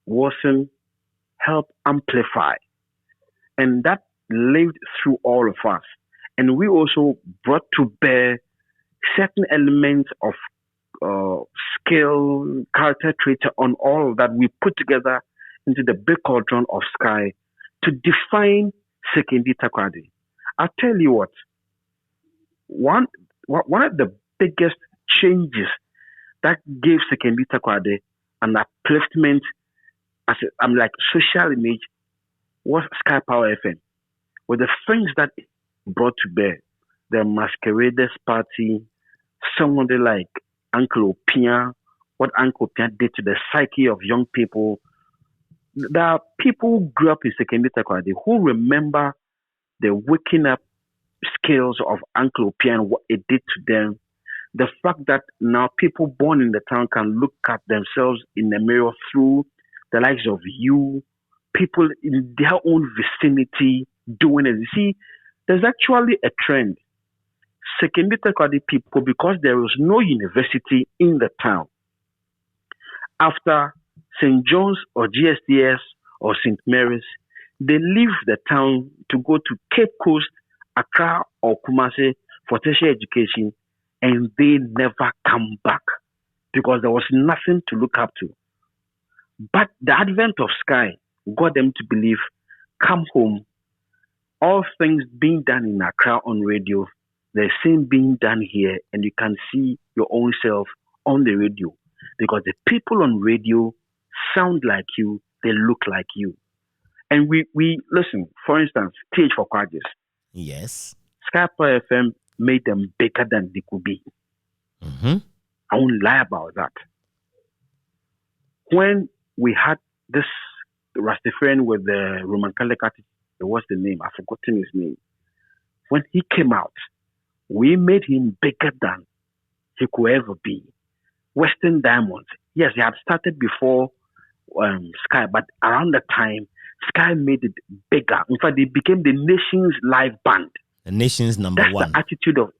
Wilson helped amplify. And that lived through all of us. And we also brought to bear certain elements of skill, character trait on all that we put together into the big cauldron of Skyy to define Secondary Takoradi. I'll tell you what, one of the biggest changes that gave Secondary Takoradi an upliftment as social image was Skyy Power FM. With the things that it brought to bear, the Masqueraders Party, somebody like Uncle Opia, what Uncle Opia did to the psyche of young people. There are people who grew up in Secondary Takoradi who remember the waking up skills of Uncle Opia and what it did to them. The fact that now people born in the town can look at themselves in the mirror through the likes of you, people in their own vicinity doing it. You see, there's actually a trend. Secondary Takoradi people, because there was no university in the town, after St. John's or GSTS or St. Mary's, they leave the town to go to Cape Coast, Accra or Kumasi for tertiary education, and they never come back because there was nothing to look up to. But the advent of Skyy got them to believe, come home, all things being done in Accra on radio, the same being done here, and you can see your own self on the radio because the people on radio sound like you, they look like you. And we listen, for instance, Stage for Quadges. Yes. Skyy Power FM made them bigger than they could be. Mm-hmm. I won't lie about that. When we had this Rastafarian with the Roman Catholic attitude, what's the name? I've forgotten his name. When he came out, we made him bigger than he could ever be. Western Diamonds, yes, he had started before Skyy, but around that time, Skyy made it bigger. In fact, they became the nation's live band. The nation's number That's one. the attitude of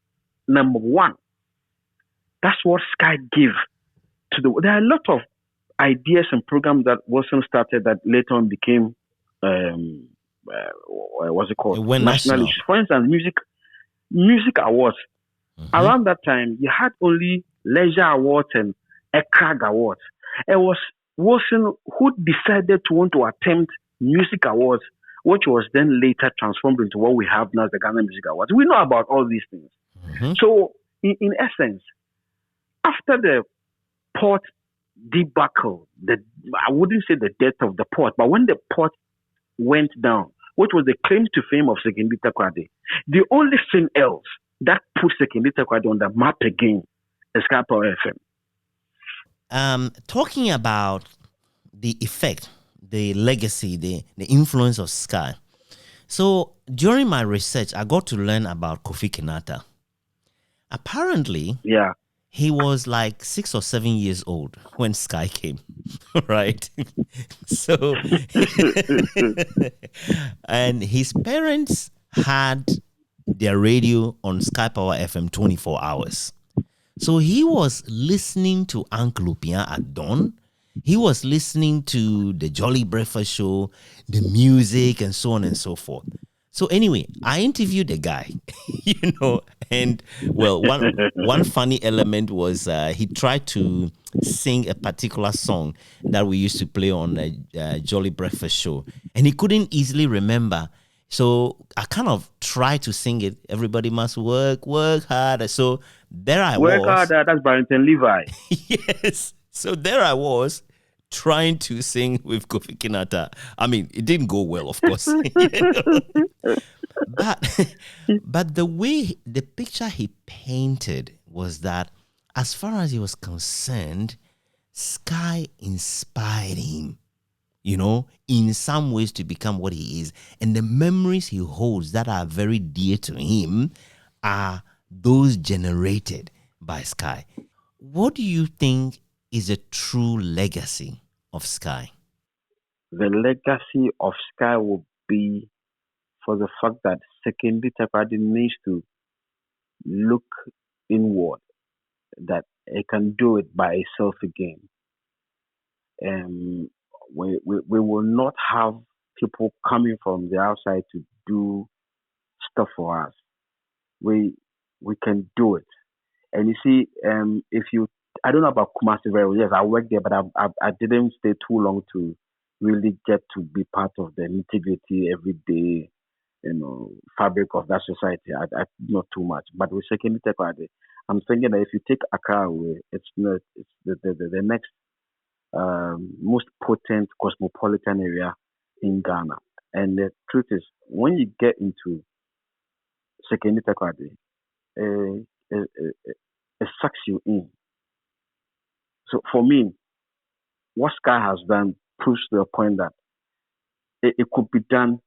number one. That's what Skyy gave to the. There are a lot of ideas and programs that Wilson started that later on became, what's it called? It went national. issues. For instance, music awards. Mm-hmm. Around that time, you had only Leisure Awards and ECRAG Awards. It was Wilson who decided to want to attempt music awards, which was then later transformed into what we have now as the Ghana Music Awards. We know about all these things. Mm-hmm. So, in essence, after the port debacle, I wouldn't say the death of the port, but when the port went down, which was the claim to fame of Sekindi Takoradi, the only thing else that put Sekindi Takoradi on the map again is Skyy Power FM. Talking about the effect, the legacy, the influence of Skyy. So during my research, I got to learn about Kofi Kinata. Apparently, Yeah. he was like 6 or 7 years old when Skyy came, right? So, and his parents had their radio on Skyy Power FM 24 hours. So he was listening to Uncle Lupien at dawn. He was listening to the Jolly Breakfast Show, the music, and so on and so forth. So anyway, I interviewed the guy, and well, one funny element was he tried to sing a particular song that we used to play on the Jolly Breakfast Show, and he couldn't easily remember. So I kind of tried to sing it. Everybody must work harder. So there I was. Work harder, that's Barrington Levi. Yes. So there I was trying to sing with Kofi Kinata. I mean, it didn't go well, of course. But the picture he painted was that as far as he was concerned, Skyy inspired him, in some ways to become what he is. And the memories he holds that are very dear to him are those generated by Skyy. What do you think is a true legacy of Skyy? The legacy of Skyy will be for the fact that Sekindi Takoradi needs to look inward, that it can do it by itself again. We will not have people coming from the outside to do stuff for us. We can do it. And you see, I don't know about Kumasi very well. Yes, I worked there, but I didn't stay too long to really get to be part of the nitty-gritty everyday, fabric of that society. I not too much. But with Sekindi Takoradi, I'm thinking that if you take Accra away, it's the next most potent cosmopolitan area in Ghana. And the truth is, when you get into Sekindi Takoradi, it sucks you in. So for me, what Skyy has done proves to the point that it could be done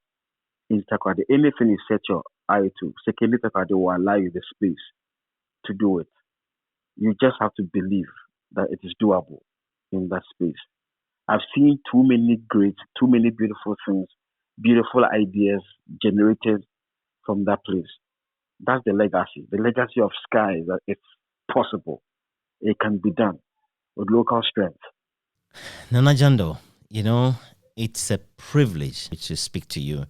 in Takoradi. Anything you set your eye to, Sekindi Takoradi will allow you the space to do it. You just have to believe that it is doable in that space. I've seen too many great, too many beautiful things, beautiful ideas generated from that place. That's the legacy. The legacy of Skyy is that it's possible. It can be done with local strength. Nana Gyandoh, it's a privilege to speak to you,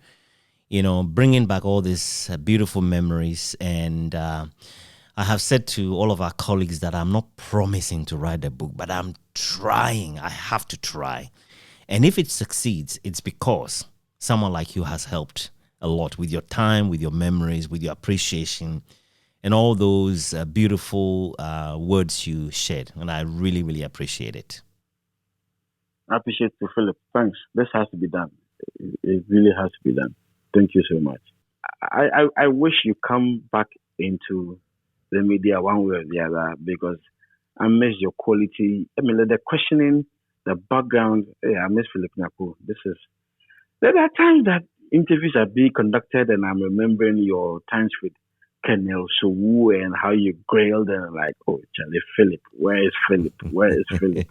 bringing back all these beautiful memories. And I have said to all of our colleagues that I'm not promising to write a book, but I'm trying. I have to try. And if it succeeds, it's because someone like you has helped a lot with your time, with your memories, with your appreciation, and all those beautiful words you shared. And I really, really appreciate it. I appreciate you, Philip. Thanks. This has to be done. It really has to be done. Thank you so much. I wish you come back into the media one way or the other because I miss your quality. I mean, the questioning, the background. Yeah, I miss Phillip Nyakpo. There are times that interviews are being conducted, and I'm remembering your times with Colonel Sowu and how you grilled and like, oh, Charlie Philip, where is Philip? Where is Philip?